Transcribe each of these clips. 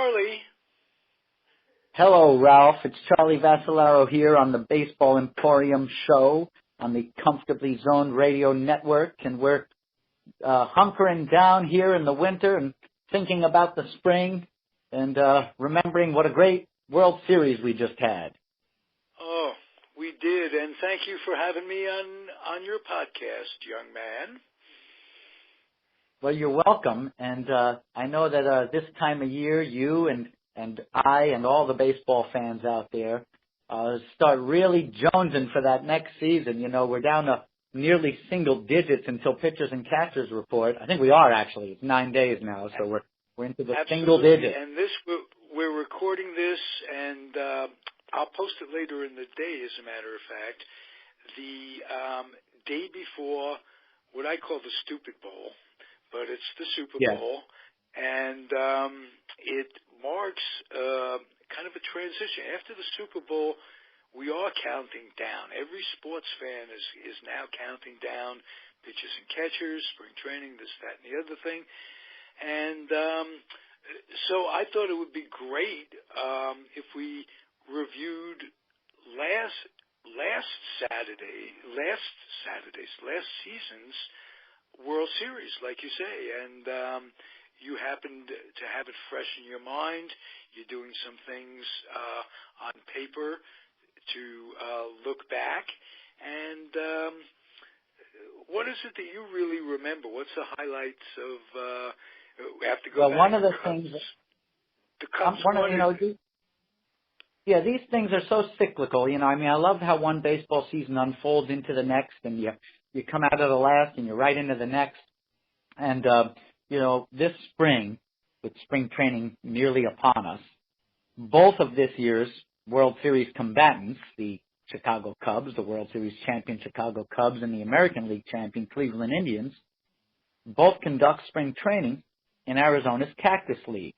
Charlie. Hello, Ralph. It's Charlie Vascellaro here on the Baseball Emporium show on the Comfortably Zoned Radio Network, and we're hunkering down here in the winter and thinking about the spring and remembering what a great World Series we just had. Oh, we did, and thank you for having me on your podcast, young man. Well, you're welcome, and I know that this time of year, you and I and all the baseball fans out there start really jonesing for that next season. You know, we're down to nearly single digits until pitchers and catchers report. I think we are, actually. It's 9 days now, so we're into the single digits. And we're recording this, and I'll post it later in the day, as a matter of fact, the day before what I call the Stupid Bowl, but it's the Super Bowl, and it marks kind of a transition. After the Super Bowl, we are counting down. Every sports fan is now counting down pitchers and catchers, spring training, this, that, and the other thing. And so I thought it would be great if we reviewed last season's World Series, like you say, and you happened to have it fresh in your mind. You're doing some things on paper to look back. And what is it that you really remember? What's the highlights of? We have to go back. One of the things. The Cubs. These things are so cyclical. You know, I mean, I love how one baseball season unfolds into the next, and you come out of the last and you're right into the next. And you know, this spring, with spring training nearly upon us, both of this year's World Series combatants, the Chicago Cubs, the World Series champion Chicago Cubs, and the American League champion Cleveland Indians, both conduct spring training in Arizona's Cactus League.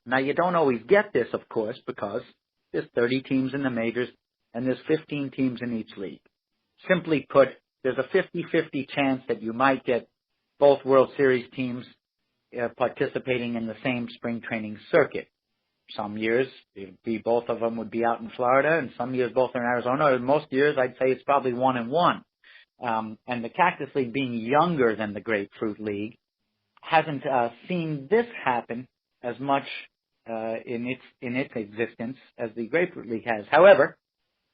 Now, you don't always get this, of course, because there's 30 teams in the majors and there's 15 teams in each league. Simply put, there's a 50-50 chance that you might get both World Series teams participating in the same spring training circuit. Some years, both of them would be out in Florida, and some years both are in Arizona. And most years, I'd say it's probably 1-1. And the Cactus League, being younger than the Grapefruit League, hasn't seen this happen as much in its existence as the Grapefruit League has. However,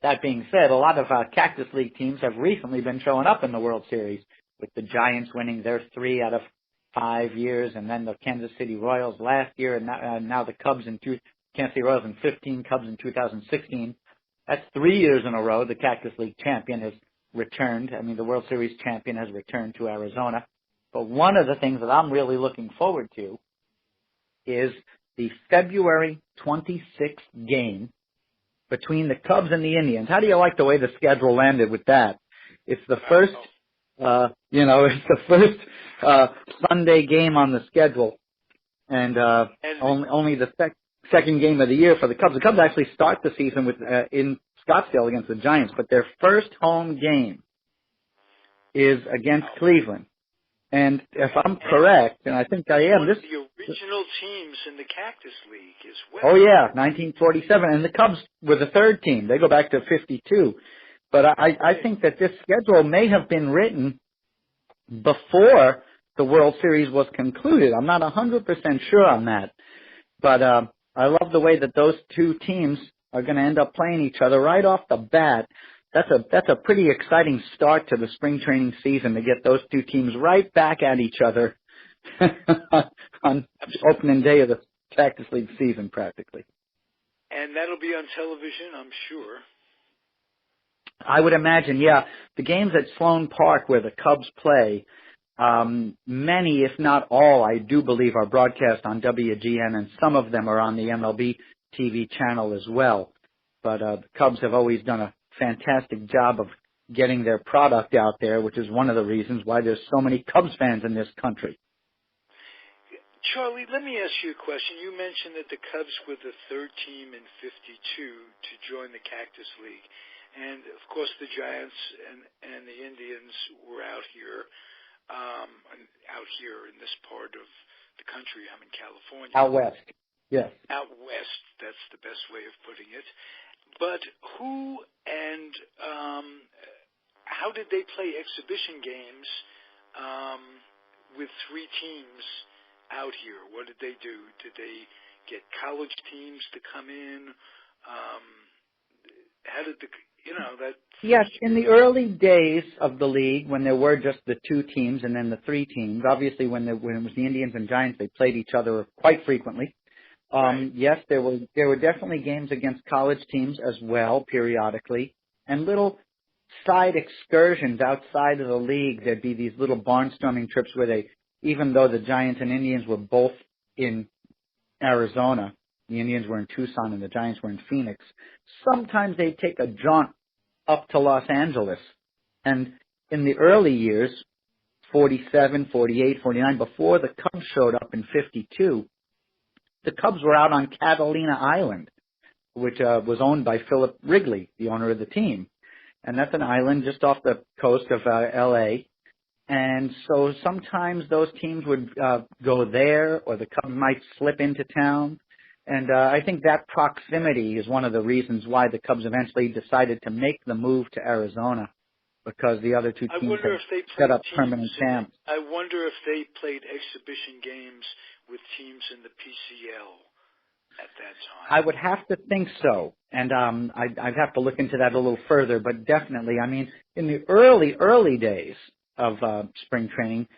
that being said, a lot of Cactus League teams have recently been showing up in the World Series, with the Giants winning their 3 out of 5 years, and then the Kansas City Royals last year, and now the Cubs Kansas City Royals in 15, Cubs in 2016. That's 3 years in a row the Cactus League champion has returned. I mean, the World Series champion has returned to Arizona. But one of the things that I'm really looking forward to is the February 26th game between the Cubs and the Indians. How do you like the way the schedule landed with that? It's the first, it's the first Sunday game on the schedule, and only the second game of the year for the Cubs. The Cubs actually start the season with in Scottsdale against the Giants, but their first home game is against Cleveland. And if I'm correct, and I think I am, the original teams in the Cactus League as well. Oh yeah, 1947, and the Cubs were the third team. They go back to 52. But I think that this schedule may have been written before the World Series was concluded. I'm not 100% sure on that. But I love the way that those two teams are going to end up playing each other right off the bat. That's a pretty exciting start to the spring training season, to get those two teams right back at each other on opening day of the Cactus League season, practically. And that'll be on television, I'm sure. I would imagine, yeah. The games at Sloan Park where the Cubs play, many, if not all, I do believe, are broadcast on WGN, and some of them are on the MLB TV channel as well. But the Cubs have always done a fantastic job of getting their product out there, which is one of the reasons why there's so many Cubs fans in this country. Charlie, let me ask you a question. You mentioned that the Cubs were the third team in 52 to join the Cactus League. And, of course, the Giants and the Indians were out here in this part of the country. I'm in California. Out west. Yes. out west. That's the best way of putting it. But who and how did they play exhibition games with three teams out here? What did they do? Did they get college teams to come in? How did that? Yes, in the early days of the league, when there were just the two teams and then the three teams, obviously when it was the Indians and Giants, they played each other quite frequently. Right. Yes, there were definitely games against college teams as well, periodically, and little side excursions outside of the league. There'd be these little barnstorming trips where even though the Giants and Indians were both in Arizona, the Indians were in Tucson and the Giants were in Phoenix, sometimes they'd take a jaunt up to Los Angeles. And in the early years, 47, 48, 49, before the Cubs showed up in 52, the Cubs were out on Catalina Island, which was owned by Philip Wrigley, the owner of the team. And that's an island just off the coast of L.A. And so sometimes those teams would go there, or the Cubs might slip into town. And I think that proximity is one of the reasons why the Cubs eventually decided to make the move to Arizona, because the other two teams had set up permanent camps. I wonder if they played exhibition games with teams in the PCL at that time. I would have to think so, and I'd have to look into that a little further, but definitely, I mean, in the early days of spring training,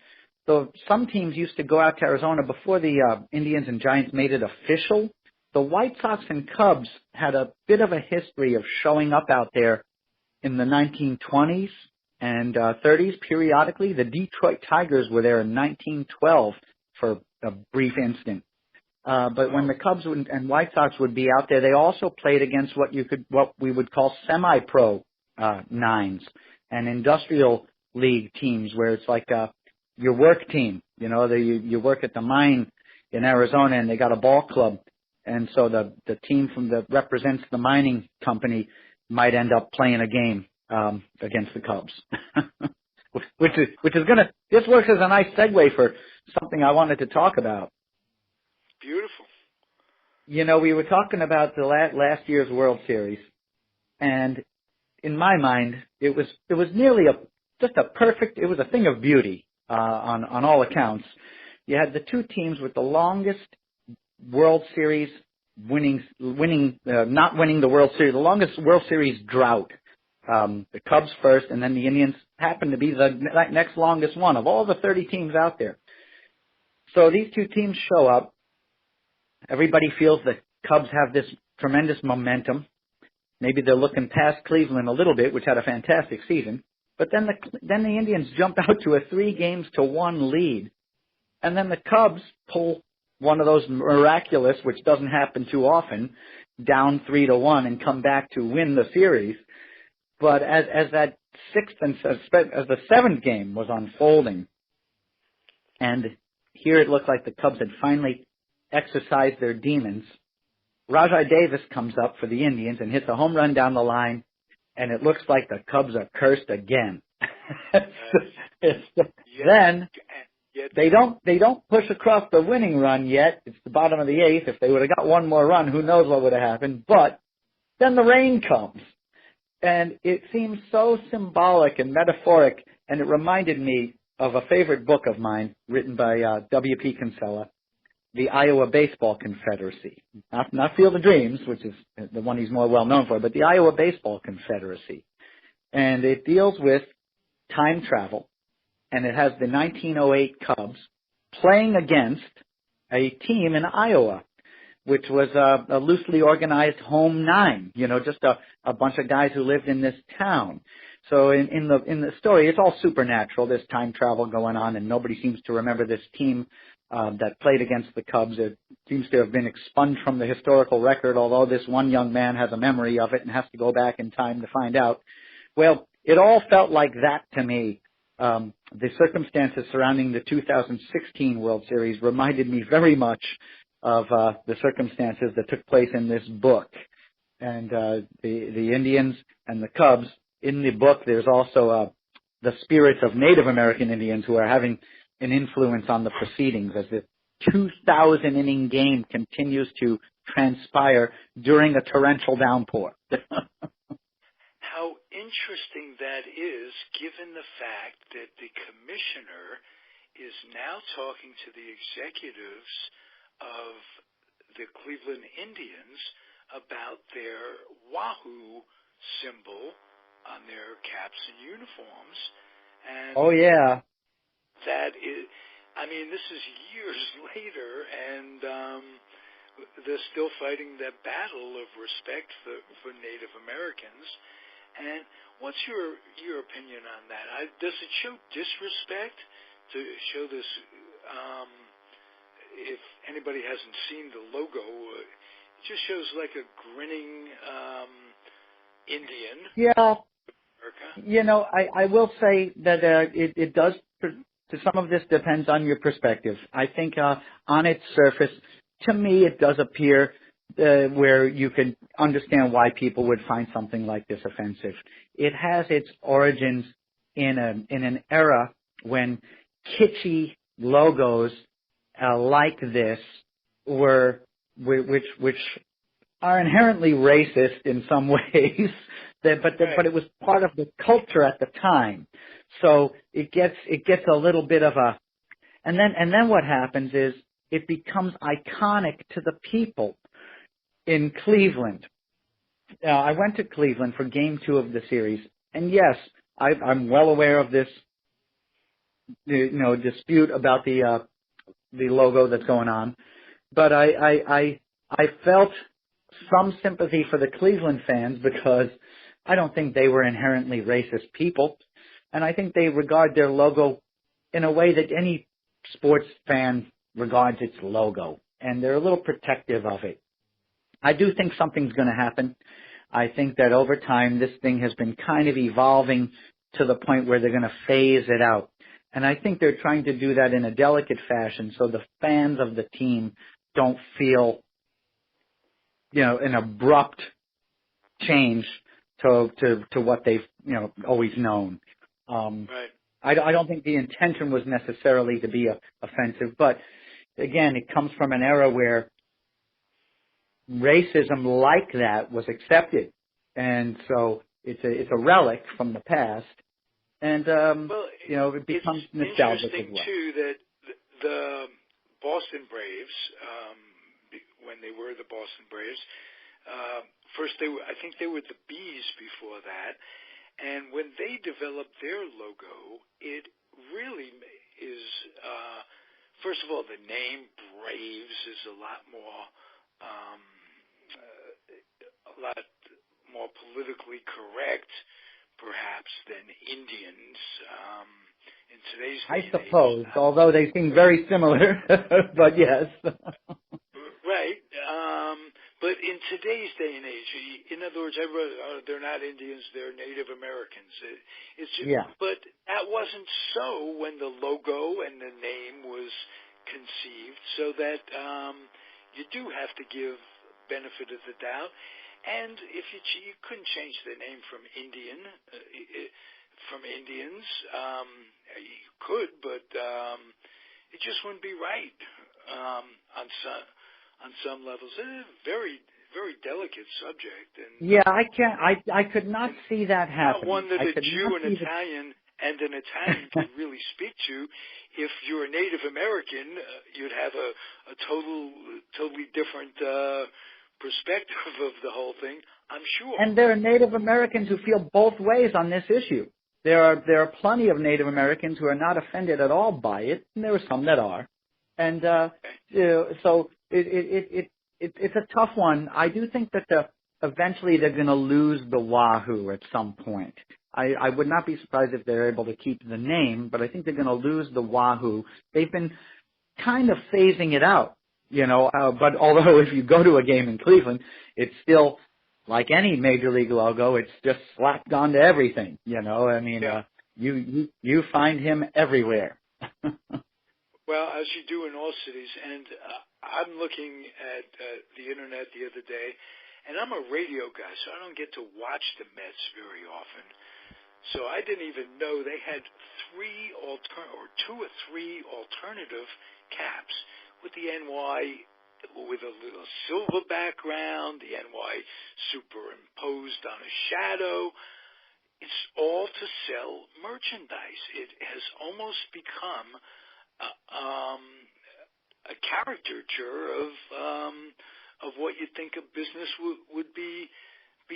so some teams used to go out to Arizona before the Indians and Giants made it official. The White Sox and Cubs had a bit of a history of showing up out there in the 1920s and 30s periodically. The Detroit Tigers were there in 1912 for a brief instant. But when the Cubs and White Sox would be out there, they also played against what we would call semi-pro nines and industrial league teams, where it's like your work team. You work at the mine in Arizona, and they got a ball club, and so the team that represents the mining company might end up playing a game against the Cubs, this works as a nice segue for something I wanted to talk about. Beautiful. We were talking about the last year's World Series, and in my mind, it was nearly it was a thing of beauty on all accounts. You had the two teams with the longest World Series not winning the World Series, the longest World Series drought. The Cubs first, and then the Indians happened to be the next longest one of all the 30 teams out there. So these two teams show up. Everybody feels the Cubs have this tremendous momentum. Maybe they're looking past Cleveland a little bit, which had a fantastic season. But then the Indians jump out to a 3-1 lead. And then the Cubs pull one of those miraculous, which doesn't happen too often, down 3-1 and come back to win the series. But as that as the seventh game was unfolding, and here it looked like the Cubs had finally exercised their demons, Rajai Davis comes up for the Indians and hits a home run down the line, and it looks like the Cubs are cursed again. Then they don't push across the winning run yet. It's the bottom of the eighth. If they would have got one more run, who knows what would have happened. But then the rain comes, and it seems so symbolic and metaphoric, and it reminded me of a favorite book of mine written by W.P. Kinsella, The Iowa Baseball Confederacy. Not Field of Dreams, which is the one he's more well known for, but the Iowa Baseball Confederacy. And it deals with time travel, and it has the 1908 Cubs playing against a team in Iowa, which was a loosely organized home nine, just a bunch of guys who lived in this town. So in the story, it's all supernatural. There's time travel going on, and nobody seems to remember this team that played against the Cubs. It seems to have been expunged from the historical record, although this one young man has a memory of it and has to go back in time to find out. Well, it all felt like that to me. The circumstances surrounding the 2016 World Series reminded me very much of the circumstances that took place in this book. And the Indians and the Cubs, in the book, there's also the spirits of Native American Indians who are having an influence on the proceedings, as 2,000 inning game continues to transpire during a torrential downpour. How interesting that is, given the fact that the commissioner is now talking to the executives of the Cleveland Indians about their Wahoo symbol on their caps and uniforms. And oh, yeah. that is, I mean, this is years later, and they're still fighting that battle of respect for Native Americans. And what's your opinion on that? Does it show disrespect to show this? If anybody hasn't seen the logo, it just shows like a grinning Indian. Yeah. America. You know, I will say that it does, to some of this depends on your perspective. I think on its surface, to me, it does appear where you can understand why people would find something like this offensive. It has its origins in an era when kitschy logos like this were, which are inherently racist in some ways, but it was part of the culture at the time. So it gets a little bit of a, and then what happens is it becomes iconic to the people in Cleveland. I went to Cleveland for Game 2 of the series, and yes, I'm well aware of this, dispute about the logo that's going on, but I felt some sympathy for the Cleveland fans because I don't think they were inherently racist people, and I think they regard their logo in a way that any sports fan regards its logo, and they're a little protective of it. I do think something's going to happen. I think that over time this thing has been kind of evolving to the point where they're going to phase it out. And I think they're trying to do that in a delicate fashion so the fans of the team don't feel, an abrupt change to what they've, always known. Right. I don't think the intention was necessarily to be offensive, but again, it comes from an era where racism like that was accepted, and so it's a relic from the past, and it becomes nostalgic as well. It's interesting too that the Boston Braves, when they were the Boston Braves, first I think they were the Bees before that, and when they developed their logo, it really is. First of all, the name Braves is a lot more politically correct, perhaps, than Indians in today's day I and suppose, age. although they seem very similar, but yes. Right. But in today's day and age, in other words, they're not Indians, they're Native Americans. It's just, yeah. But that wasn't so when the logo and the name was conceived, so that you do have to give benefit of the doubt. And if you couldn't change the name from Indians, you could, but it just wouldn't be right on some levels. It's a very, very delicate subject. And yeah, I could not see that happening. Not one that a Jew, an Italian, and an Italian could really speak to. If you're a Native American, you'd have a totally different perspective of the whole thing, I'm sure. And there are Native Americans who feel both ways on this issue. There are plenty of Native Americans who are not offended at all by it, and there are some that are. And so it's a tough one. I do think that eventually they're going to lose the Wahoo at some point. I would not be surprised if they're able to keep the name, but I think they're going to lose the Wahoo. They've been kind of phasing it out, but although if you go to a game in Cleveland, it's still like any major league logo, it's just slapped onto everything, I mean, yeah. You find him everywhere. Well, as you do in all cities, and I'm looking at the internet the other day, and I'm a radio guy, so I don't get to watch the Mets very often. So I didn't even know they had two or three alternative caps with the NY with a little silver background, the NY superimposed on a shadow. It's all to sell merchandise. It has almost become a caricature of what you think a business would be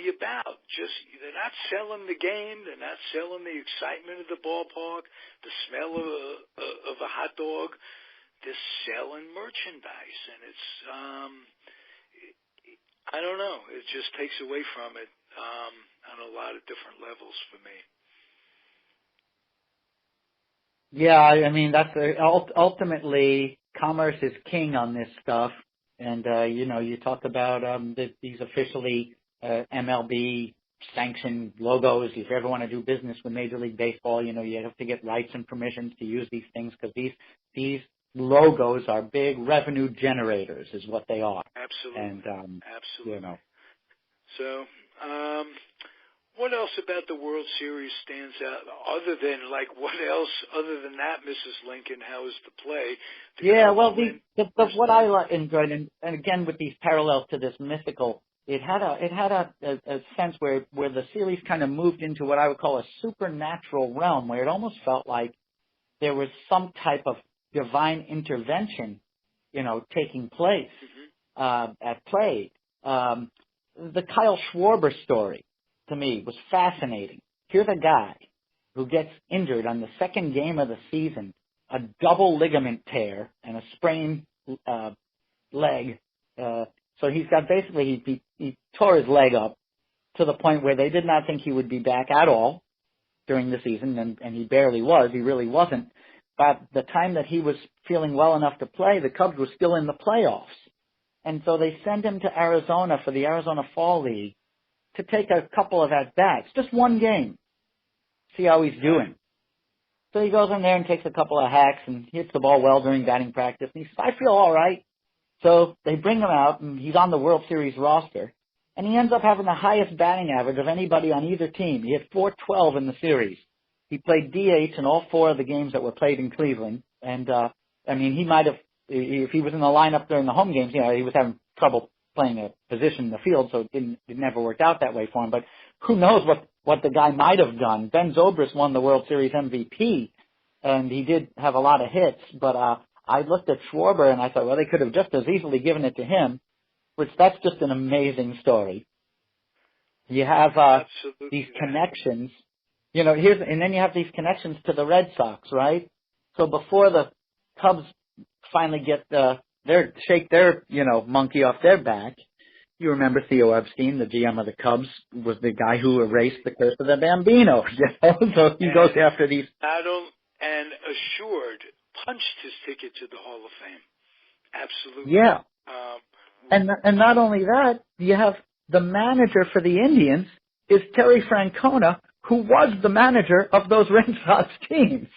about. Just they're not selling the game, they're not selling the excitement of the ballpark, the smell of a hot dog. They're selling merchandise, and it's I don't know. It just takes away from it on a lot of different levels for me. Yeah, I mean that's ultimately commerce is king on this stuff, and you talk about these officially MLB sanctioned logos. If you ever want to do business with Major League Baseball, you have to get rights and permissions to use these things because these logos are big revenue generators, is what they are. Absolutely. And absolutely. So, what else about the World Series stands out other than what else other than that, Mrs. Lincoln? How is the play? What I enjoyed, and again with these parallels to this mythical, it had a sense where the series kind of moved into what I would call a supernatural realm, where it almost felt like there was some type of divine intervention, taking place at play. The Kyle Schwarber story, to me, was fascinating. Here's a guy who gets injured on the second game of the season, a double ligament tear and a sprained leg. So he's got basically, he tore his leg up to the point where they did not think he would be back at all during the season, and he barely was. He really wasn't. But the time that he was feeling well enough to play, the Cubs were still in the playoffs. And so they send him to Arizona for the Arizona Fall League to take a couple of at-bats, just one game, see how he's doing. So he goes in there and takes a couple of hacks and hits the ball well during batting practice. And he says, I feel all right. So they bring him out, and he's on the World Series roster. And he ends up having the highest batting average of anybody on either team. He hit .412 in the series. He played DH in all 4 of the games that were played in Cleveland. And, he might have, if he was in the lineup during the home games, he was having trouble playing a position in the field, so it never worked out that way for him. But who knows what the guy might have done. Ben Zobrist won the World Series MVP, and he did have a lot of hits. But I looked at Schwarber, and I thought, well, they could have just as easily given it to him, which that's just an amazing story. You have these connections. And then you have these connections to the Red Sox, right? So before the Cubs finally get shake their, monkey off their back, you remember Theo Epstein, the GM of the Cubs, was the guy who erased the curse of the Bambino. So he goes after these. And assured punched his ticket to the Hall of Fame. Absolutely. Yeah. And not only that, you have the manager for the Indians is Terry Francona, who was the manager of those Red Sox teams.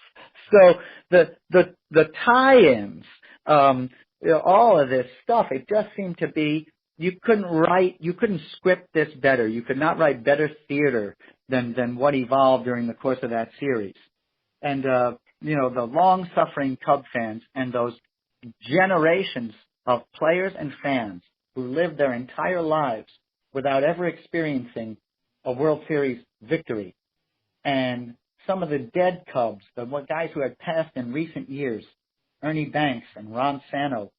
So the tie-ins, all of this stuff, it just seemed to be, you couldn't script this better. You could not write better theater than what evolved during the course of that series. And, the long-suffering Cub fans and those generations of players and fans who lived their entire lives without ever experiencing a World Series victory. And some of the dead Cubs, the guys who had passed in recent years, Ernie Banks and Ron Santo,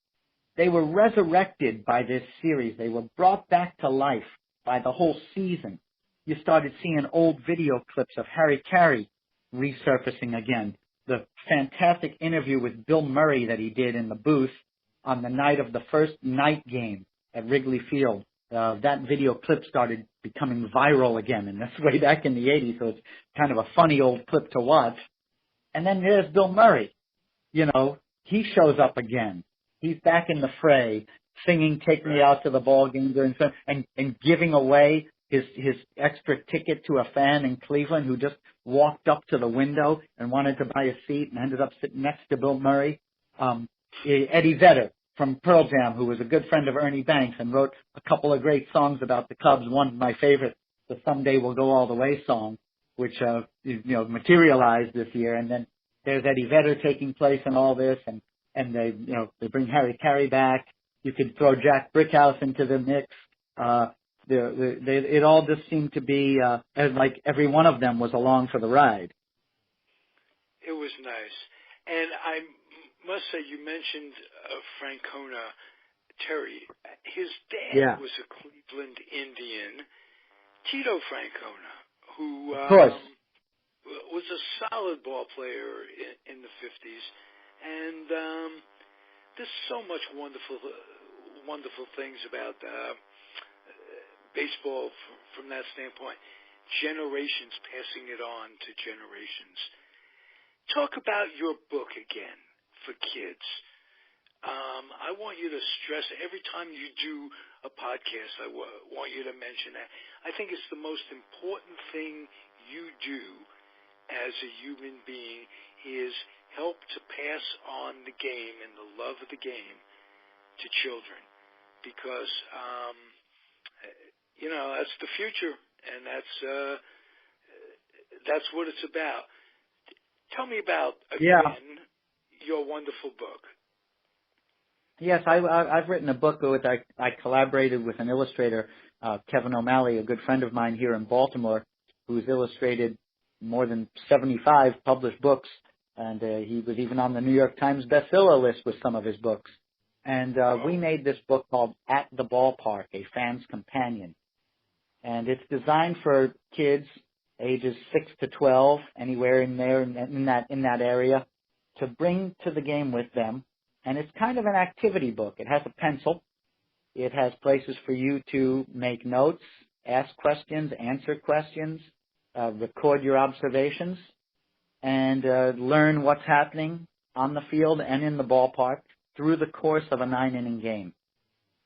they were resurrected by this series. They were brought back to life by the whole season. You started seeing old video clips of Harry Carey resurfacing again. The fantastic interview with Bill Murray that he did in the booth on the night of the first night game at Wrigley Field. That video clip started becoming viral again, and that's way back in the 80s, so it's kind of a funny old clip to watch. And then there's Bill Murray. He shows up again. He's back in the fray, singing "Take Me Out to the Ball Game" and giving away his extra ticket to a fan in Cleveland who just walked up to the window and wanted to buy a seat and ended up sitting next to Bill Murray. Eddie Vedder from Pearl Jam, who was a good friend of Ernie Banks and wrote a couple of great songs about the Cubs. One, my favorite, the "Someday We'll Go All the Way" song, which materialized this year. And then there's Eddie Vedder taking place in all this, and and they bring Harry Carey back. You could throw Jack Brickhouse into the mix. It all just seemed to be like every one of them was along for the ride. It was nice. And I must say, you mentioned Francona Terry. His dad was a Cleveland Indian, Tito Francona, who of course. Was a solid ball player in the 50s. And there's so much wonderful things about baseball from that standpoint. Generations passing it on to generations. Talk about your book again for kids. I want you to stress every time you do a podcast, I want you to mention that. I think it's the most important thing you do as a human being is help to pass on the game and the love of the game to children, because that's the future, and that's what it's about. Tell me about again your wonderful book. Yes, I've written a book with I collaborated with an illustrator, Kevin O'Malley, a good friend of mine here in Baltimore, who's illustrated more than 75 published books, and he was even on the New York Times bestseller list with some of his books. And we made this book called At the Ballpark, a Fan's Companion. And it's designed for kids ages 6 to 12, anywhere in there, in that area, to bring to the game with them. And it's kind of an activity book. It has a pencil. It has places for you to make notes, ask questions, answer questions, record your observations, and learn what's happening on the field and in the ballpark through the course of a 9-inning game.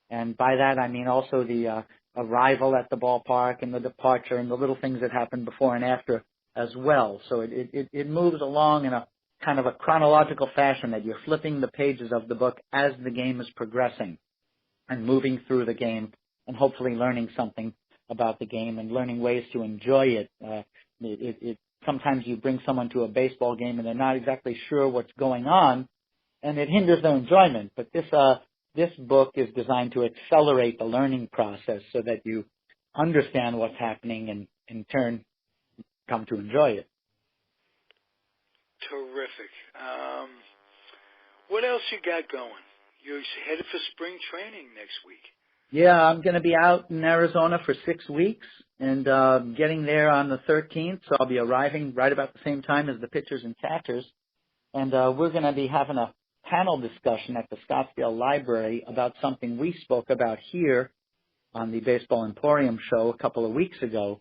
And by that, I mean also the arrival at the ballpark and the departure and the little things that happen before and after as well. So it moves along in a kind of a chronological fashion that you're flipping the pages of the book as the game is progressing and moving through the game and hopefully learning something about the game and learning ways to enjoy it. Sometimes you bring someone to a baseball game and they're not exactly sure what's going on, and it hinders their enjoyment. But this book is designed to accelerate the learning process so that you understand what's happening and in turn come to enjoy it. Terrific. What else you got going? You're headed for spring training next week. Yeah, I'm going to be out in Arizona for 6 weeks and getting there on the 13th, so I'll be arriving right about the same time as the pitchers and catchers. And we're going to be having a panel discussion at the Scottsdale Library about something we spoke about here on the Baseball Emporium show a couple of weeks ago,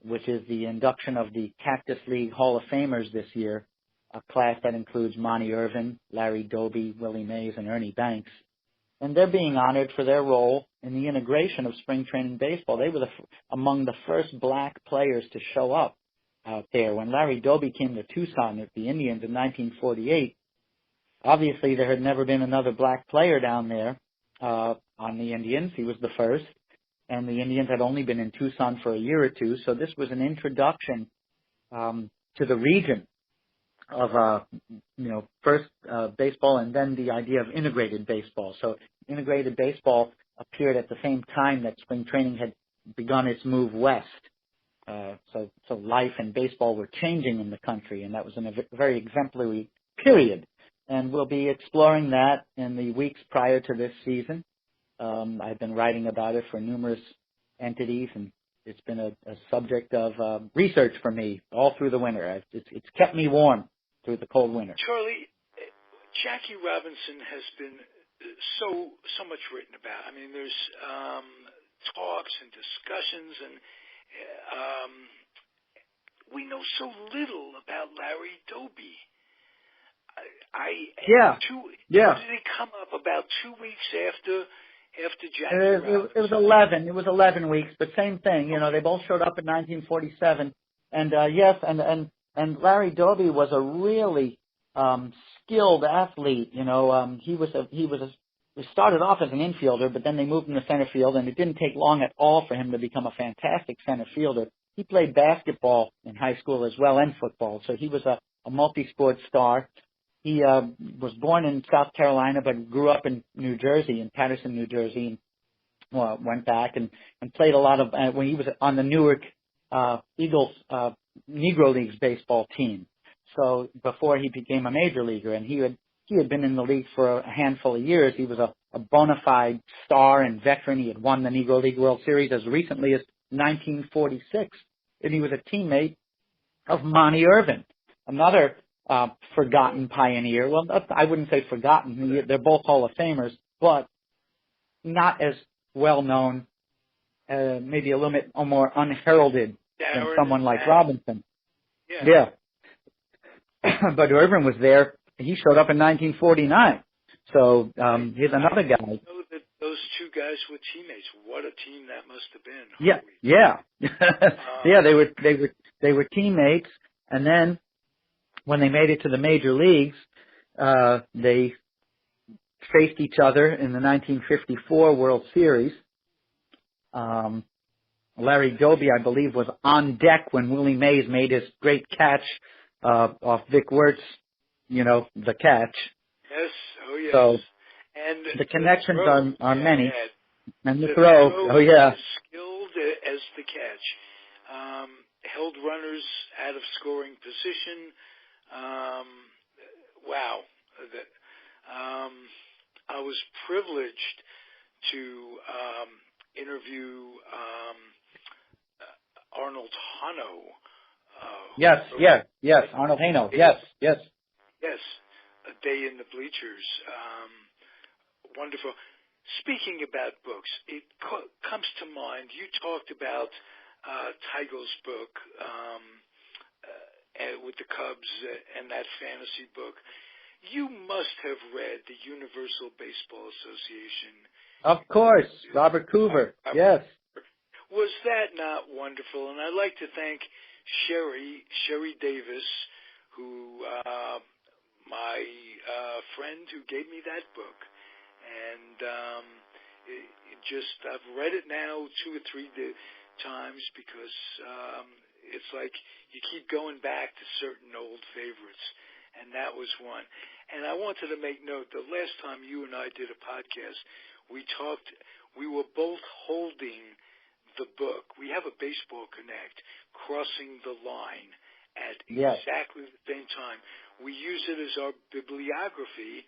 which is the induction of the Cactus League Hall of Famers this year, a class that includes Monty Irvin, Larry Doby, Willie Mays, and Ernie Banks. And they're being honored for their role in the integration of spring training baseball. They were among the first black players to show up out there. When Larry Doby came to Tucson with the Indians in 1948, obviously there had never been another black player down there on the Indians. He was the first. And the Indians had only been in Tucson for a year or two. So this was an introduction to the region of, first baseball and then the idea of integrated baseball. So integrated baseball appeared at the same time that spring training had begun its move west. So life and baseball were changing in the country, and that was in a very exemplary period. And we'll be exploring that in the weeks prior to this season. I've been writing about it for numerous entities, and it's been a subject of research for me all through the winter. It's kept me warm through the cold winter. Charlie, Jackie Robinson has been so much written about. I mean, there's talks and discussions, and we know so little about Larry Doby. Did it come up about 2 weeks after Jackie Robinson? It was 11. It was 11 weeks, but same thing. They both showed up in 1947, and yes, and Larry Doby was a really skilled athlete. He started off as an infielder, but then they moved him to center field, and it didn't take long at all for him to become a fantastic center fielder. He played basketball in high school as well and football, so he was a multi-sport star. He was born in South Carolina, but grew up in New Jersey, in Paterson, New Jersey, and went back and played a lot of when he was on the Newark Eagles Negro Leagues baseball team. So before he became a major leaguer, and he had been in the league for a handful of years. He was a bona fide star and veteran. He had won the Negro League World Series as recently as 1946, and he was a teammate of Monty Irvin, another forgotten pioneer. Well, I wouldn't say forgotten. They're both Hall of Famers, but not as well known, maybe a little bit more unheralded than someone like Robinson. Yeah. But Irvin was there. He showed up in 1949. So here's another guy. I know that those two guys were teammates. What a team that must have been. Yeah. Yeah, they were teammates, and then when they made it to the major leagues, they faced each other in the 1954 World Series. Larry Doby, I believe, was on deck when Willie Mays made his great catch off Vic Wirtz, the catch. Yes, oh yes. So and the connections are many. And the throw, oh yeah. As skilled as the catch. Held runners out of scoring position. Wow. I was privileged to interview Arnold Hano. Yes, Arnold Hano. Yes. Yes, A Day in the Bleachers. Wonderful. Speaking about books, it comes to mind, you talked about Tyko's book with the Cubs and that fantasy book. You must have read the Universal Baseball Association. Of course, Robert Coover. Yes. Was that not wonderful? And I'd like to thank Sherry Davis, who my friend who gave me that book. And I've read it now 2 or 3 times because it's like you keep going back to certain old favorites. And that was one. And I wanted to make note, the last time you and I did a podcast, we were both holding the book. We have a Baseball Connect, Crossing the Line, at exactly the same time. We use it as our bibliography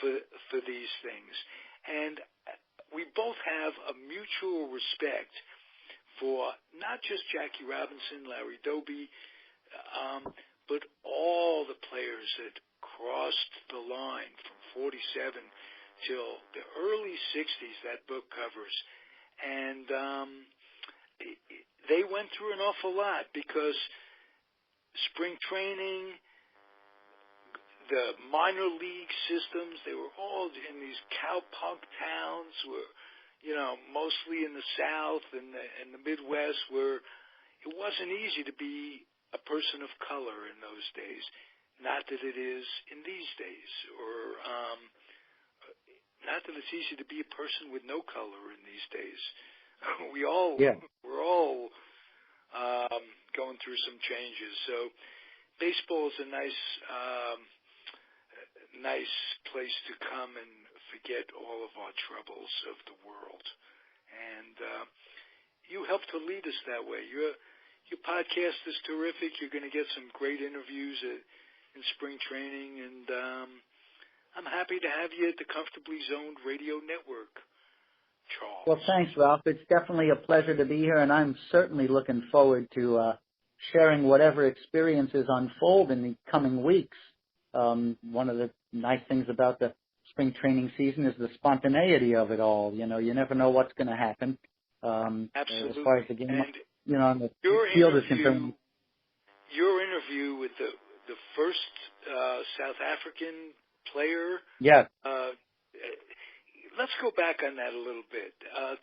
for these things. And we both have a mutual respect for not just Jackie Robinson, Larry Doby, but all the players that crossed the line from 47 till the early 60s that book covers. And they went through an awful lot because spring training, the minor league systems, they were all in these cowpunk towns where, mostly in the South and the Midwest, where it wasn't easy to be a person of color in those days. Not that it is in these days, or not that it's easy to be a person with no color in these days. We're all going through some changes. So baseball is a nice place to come and forget all of our troubles of the world. And you help to lead us that way. Your podcast is terrific. You're going to get some great interviews in spring training, and I'm happy to have you at the Comfortably Zoned Radio Network, Charles. Well, thanks, Ralph. It's definitely a pleasure to be here, and I'm certainly looking forward to sharing whatever experiences unfold in the coming weeks. One of the nice things about the spring training season is the spontaneity of it all. You never know what's going to happen. Absolutely. As far as the game, on the your field is concerned. Your interview with the first South African player. Yes. Let's go back on that a little bit.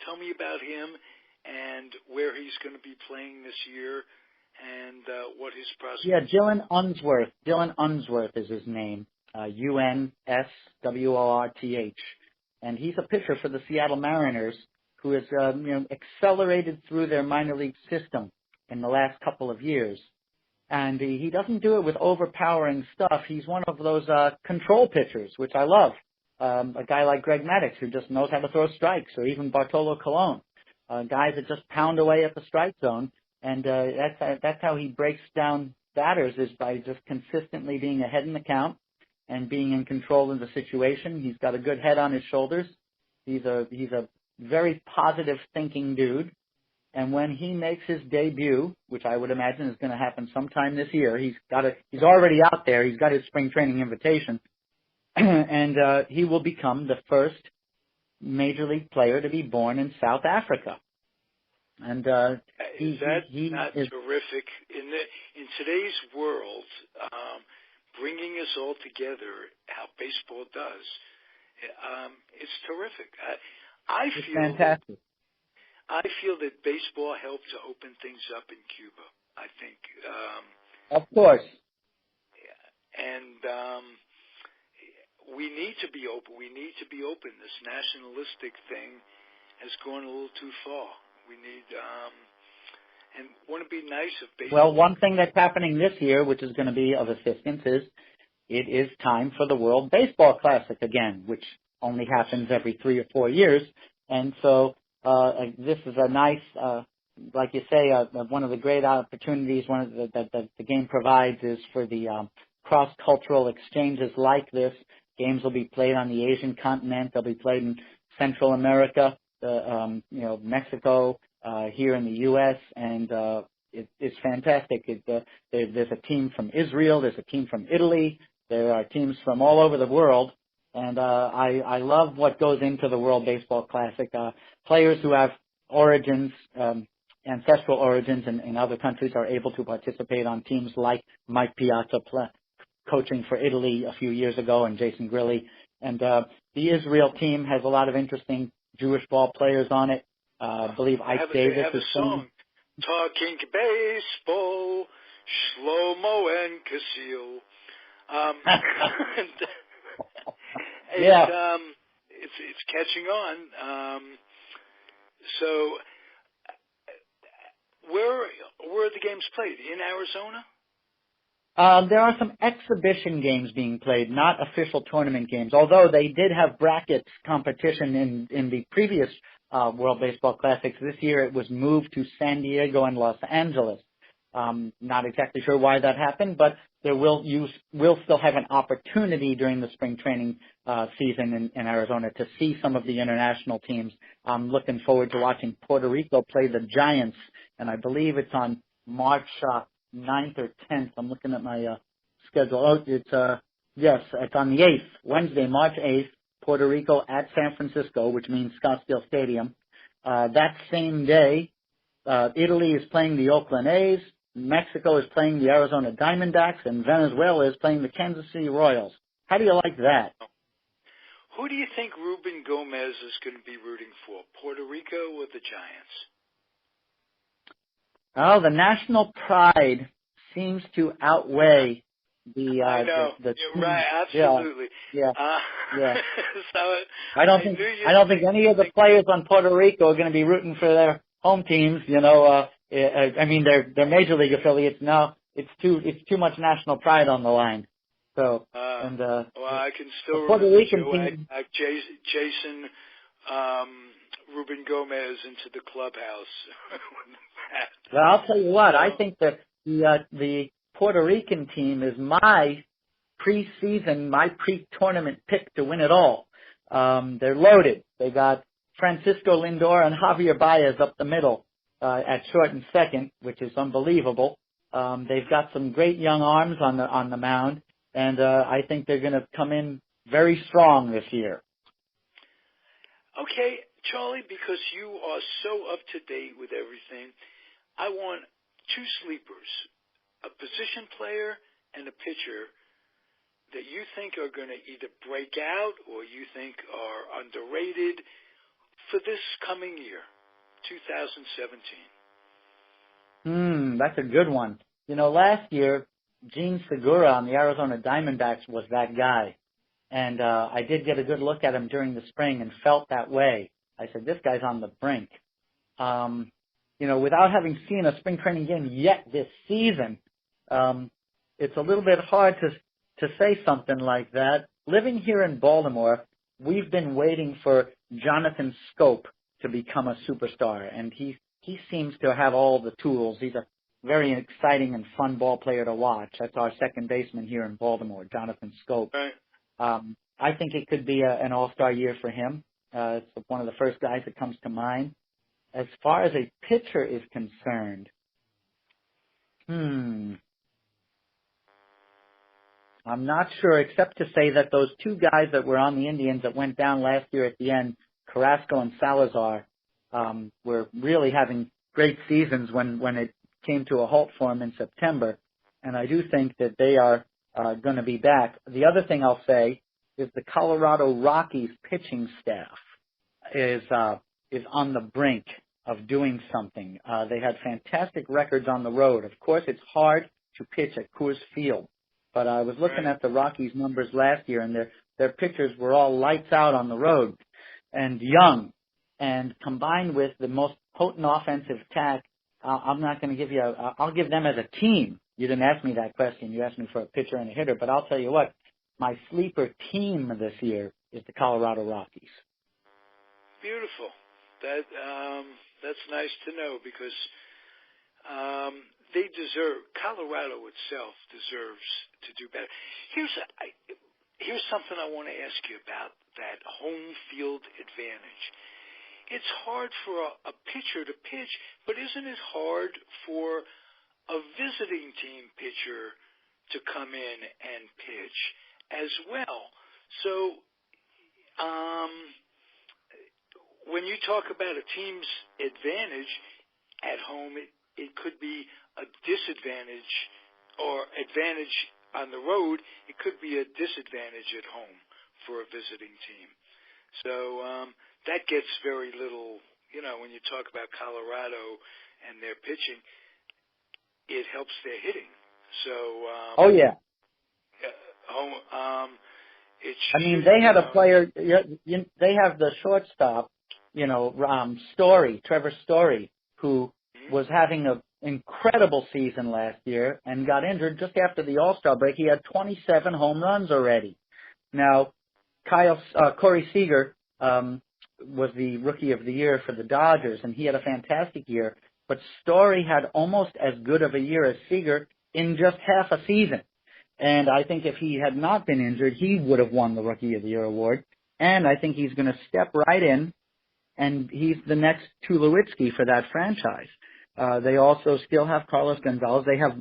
Tell me about him and where he's going to be playing this year and what his prospects. Yeah, Dylan Unsworth. Dylan Unsworth is his name. Unsworth. And he's a pitcher for the Seattle Mariners who has accelerated through their minor league system in the last couple of years. And he doesn't do it with overpowering stuff. He's one of those control pitchers, which I love. A guy like Greg Maddux, who just knows how to throw strikes, or even Bartolo Colon, guys that just pound away at the strike zone. And that's how he breaks down batters, is by just consistently being ahead in the count and being in control of the situation. He's got a good head on his shoulders. He's a very positive thinking dude. And when he makes his debut, which I would imagine is going to happen sometime this year, he's already out there. He's got his spring training invitation. And he will become the first major league player to be born in South Africa. And That's terrific. In today's world, bringing us all together, how baseball does, it's terrific. It's fantastic. I feel that baseball helped to open things up in Cuba. I think. Of course. And we need to be open. We need to be open. This nationalistic thing has gone a little too far. We need, and wouldn't it be nice if baseball... Well, one thing that's happening this year, which is going to be of assistance, is it is time for the World Baseball Classic again, which only happens every 3 or 4 years. And so this is a nice, like you say, one of the great opportunities that the game provides is for the cross-cultural exchanges like this. Games will be played on the Asian continent. They'll be played in Central America, Mexico, here in the U.S., and it's fantastic. There's a team from Israel. There's a team from Italy. There are teams from all over the world, and I love what goes into the World Baseball Classic. Players who have origins, ancestral origins in other countries are able to participate on teams like Mike Piazza coaching for Italy a few years ago, and Jason Grilli. And the Israel team has a lot of interesting Jewish ball players on it. I believe Ike Davis is song. Talking baseball, Shlomo and Casil. It's catching on. So, where are the games played? In Arizona? There are some exhibition games being played, not official tournament games, although they did have brackets competition in the previous World Baseball Classics. This year it was moved to San Diego and Los Angeles. Not exactly sure why that happened, but we'll still have an opportunity during the spring training season in Arizona to see some of the international teams. I'm looking forward to watching Puerto Rico play the Giants, and I believe it's on March 9th or 10th. I'm looking at my schedule. Oh, it's on the 8th, Wednesday, March 8th, Puerto Rico at San Francisco, which means Scottsdale Stadium. That same day, Italy is playing the Oakland A's, Mexico is playing the Arizona Diamondbacks, and Venezuela is playing the Kansas City Royals. How do you like that? Who do you think Ruben Gomez is going to be rooting for, Puerto Rico or the Giants? Oh, the national pride seems to outweigh the. I know. You're right. Absolutely. Yeah. So I don't think any of the players on Puerto Rico are going to be rooting for their home teams. I mean, they're major league affiliates now. It's too much national pride on the line. So well, I can still Puerto remember Rican team. Jason Ruben Gomez into the clubhouse. Well, I'll tell you what. I think that the Puerto Rican team is my pre-tournament pick to win it all. They're loaded. They got Francisco Lindor and Javier Baez up the middle at short and second, which is unbelievable. They've got some great young arms on the mound, and I think they're going to come in very strong this year. Okay, Charlie, because you are so up to date with everything, I want two sleepers, a position player and a pitcher that you think are going to either break out or you think are underrated for this coming year, 2017. That's a good one. Last year, Gene Segura on the Arizona Diamondbacks was that guy. And I did get a good look at him during the spring and felt that way. I said, this guy's on the brink. Without having seen a spring training game yet this season, it's a little bit hard to say something like that. Living here in Baltimore, we've been waiting for Jonathan Scope to become a superstar, and he seems to have all the tools. He's a very exciting and fun ball player to watch. That's our second baseman here in Baltimore, Jonathan Scope. Right. I think it could be an all-star year for him. It's one of the first guys that comes to mind. As far as a pitcher is concerned, I'm not sure, except to say that those two guys that were on the Indians that went down last year at the end, Carrasco and Salazar, were really having great seasons when it came to a halt for them in September. And I do think that they are going to be back. The other thing I'll say is the Colorado Rockies pitching staff is on the brink of doing something. They had fantastic records on the road. Of course, it's hard to pitch at Coors Field, but I was looking at the Rockies' numbers last year, and their pitchers were all lights out on the road and young, and combined with the most potent offensive attack. I'm not going to give you I'll give them as a team. You didn't ask me that question. You asked me for a pitcher and a hitter, but I'll tell you what, my sleeper team this year is the Colorado Rockies. Beautiful. That's nice to know because they deserve. Colorado itself deserves to do better. Here's something I want to ask you about that home field advantage. It's hard for a pitcher to pitch, but isn't it hard for a visiting team pitcher to come in and pitch as well? So, when you talk about a team's advantage at home, it could be a disadvantage, or advantage on the road. It could be a disadvantage at home for a visiting team. So that gets very little, when you talk about Colorado and their pitching, it helps their hitting. So oh yeah. They had a player. They have the shortstop, Trevor Story, who was having an incredible season last year and got injured just after the All-Star break. He had 27 home runs already. Now, Corey Seager was the Rookie of the Year for the Dodgers, and he had a fantastic year. But Story had almost as good of a year as Seager in just half a season. And I think if he had not been injured, he would have won the Rookie of the Year award. And I think he's going to step right in, and he's the next Tulowitzki for that franchise. They also still have Carlos Gonzalez. They have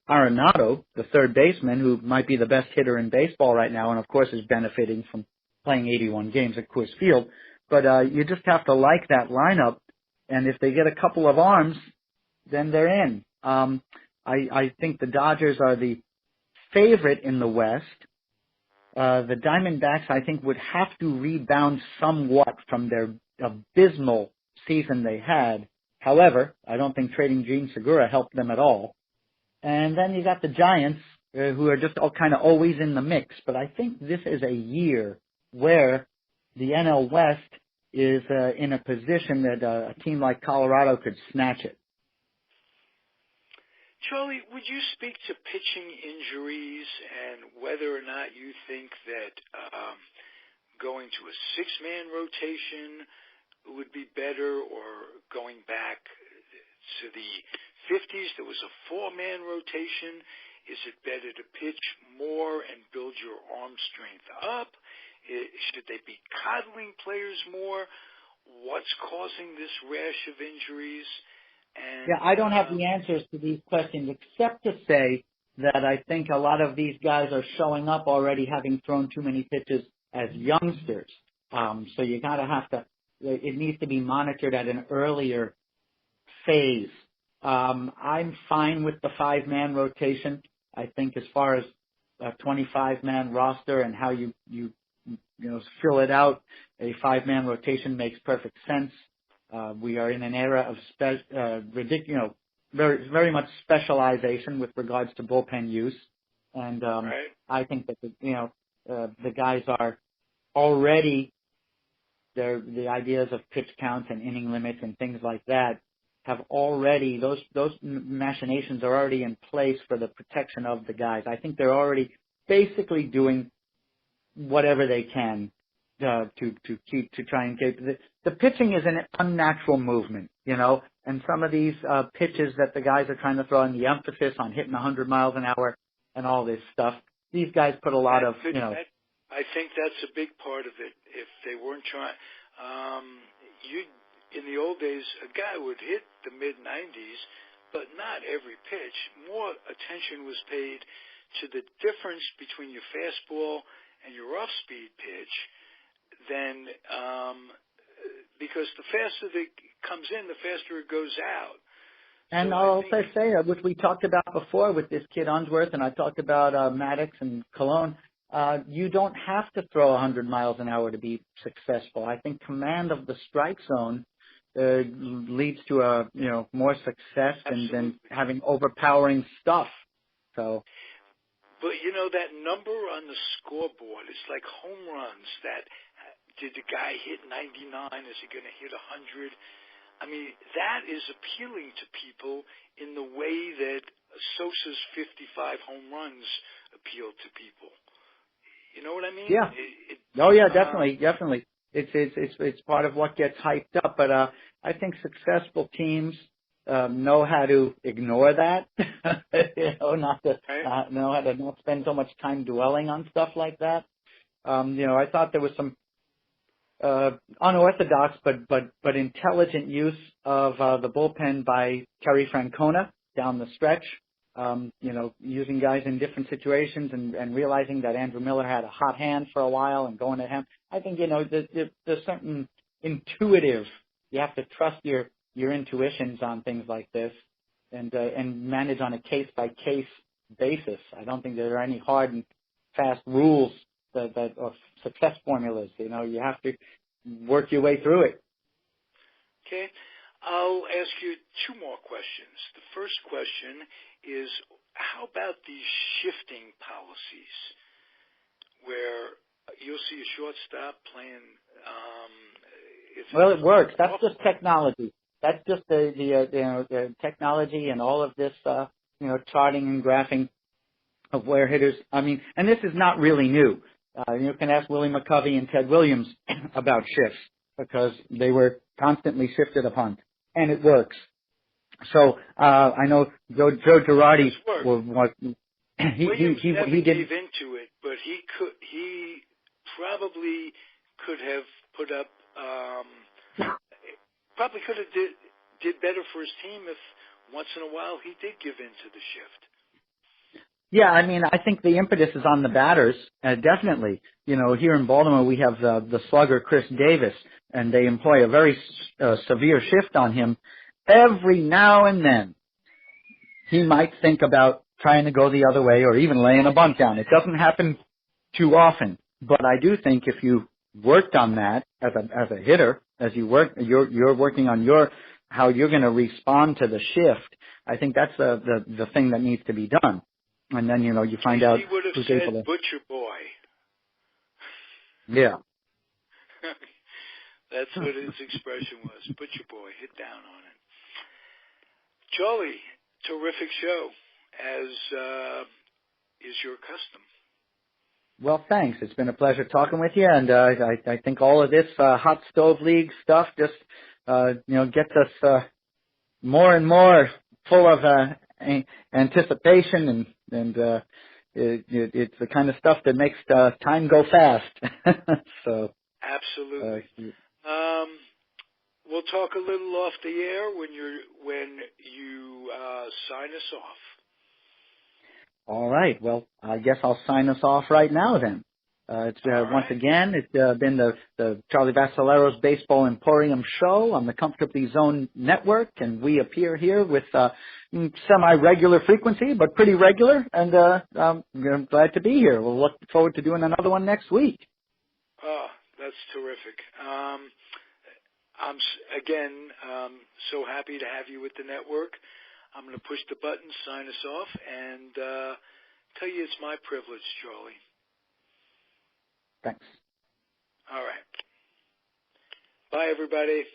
Arenado, the third baseman, who might be the best hitter in baseball right now, and of course is benefiting from playing 81 games at Coors Field. But you just have to like that lineup, and if they get a couple of arms, then they're in. I think the Dodgers are the favorite in the West. The Diamondbacks, I think, would have to rebound somewhat from their abysmal season they had. However, I don't think trading Gene Segura helped them at all. And then you got the Giants, who are just kind of always in the mix. But I think this is a year where the NL West is in a position that a team like Colorado could snatch it. Charlie, would you speak to pitching injuries and whether or not you think that going to a six-man rotation would be better, or going back to the 50s, there was a four-man rotation? Is it better to pitch more and build your arm strength up? Should they be coddling players more? What's causing this rash of injuries? And, I don't have the answers to these questions except to say that I think a lot of these guys are showing up already having thrown too many pitches as youngsters. So you gotta have to. It needs to be monitored at an earlier phase. I'm fine with the five-man rotation. I think as far as a 25-man roster and how you fill it out, a five-man rotation makes perfect sense. We are in an era of very much specialization with regards to bullpen use, and right. I think that the guys are already the ideas of pitch counts and inning limits and things like that have already, those machinations are already in place for the protection of the guys. I think they're already basically doing whatever they can to try and get the pitching is an unnatural movement, and some of these pitches that the guys are trying to throw, and the emphasis on hitting 100 miles an hour and all this stuff. These guys put a lot of, I think that's a big part of it. If they weren't trying, in the old days, a guy would hit the mid-90s, but not every pitch. More attention was paid to the difference between your fastball and your off-speed pitch than because the faster it comes in, the faster it goes out. And so I'll also say, which we talked about before with this kid Unsworth, and I talked about Maddox and Cologne, you don't have to throw 100 miles an hour to be successful. I think command of the strike zone leads to more success than having overpowering stuff. So. But, that number on the scoreboard, it's like home runs. Did the guy hit 99? Is he going to hit 100? I mean, that is appealing to people in the way that Sosa's 55 home runs appeal to people. You know what I mean? Yeah. Definitely. It's part of what gets hyped up. But I think successful teams know how to ignore that. Know how to not spend so much time dwelling on stuff like that. I thought there was some unorthodox but intelligent use of the bullpen by Terry Francona down the stretch. Using guys in different situations and realizing that Andrew Miller had a hot hand for a while and going at him. I think there's certain intuitive. You have to trust your intuitions on things like this, and manage on a case by case basis. I don't think there are any hard and fast rules that or success formulas. You have to work your way through it. Okay. I'll ask you two more questions. The first question is, how about these shifting policies where you'll see a shortstop playing? Well, it works. That's just technology. That's just the technology and all of this, charting and graphing of where hitters. I mean, and this is not really new. You can ask Willie McCovey and Ted Williams about shifts because they were constantly shifted upon. And it works. So I know Joe Girardi he gave into it, but he probably could have put up probably could have did better for his team if once in a while he did give in to the shift. Yeah, I mean, I think the impetus is on the batters, definitely. Here in Baltimore we have the slugger Chris Davis, and they employ a very severe shift on him. Every now and then, he might think about trying to go the other way or even laying a bunt down. It doesn't happen too often, but I do think if you worked on that as a hitter, as you're working on how you're going to respond to the shift. I think that's the thing that needs to be done. And then you find out who's able to. Butcher boy. Yeah. That's what his expression was. Butcher boy, hit down on it. Charlie, terrific show, as is your custom. Well, thanks. It's been a pleasure talking with you, and I think all of this hot stove league stuff just gets us more and more full of anticipation, and it's the kind of stuff that makes time go fast. So absolutely. We'll talk a little off the air when you sign us off. All right. Well, I guess I'll sign us off right now then. It's once again, it's been the Charlie Vascellaro's Baseball Emporium show on the Comfortably Zoned Network, and we appear here with semi-regular frequency, but pretty regular, and I'm glad to be here. We'll look forward to doing another one next week. Oh, that's terrific. I'm so happy to have you with the network. I'm going to push the button, sign us off, and tell you it's my privilege, Charlie. Thanks. All right. Bye, everybody.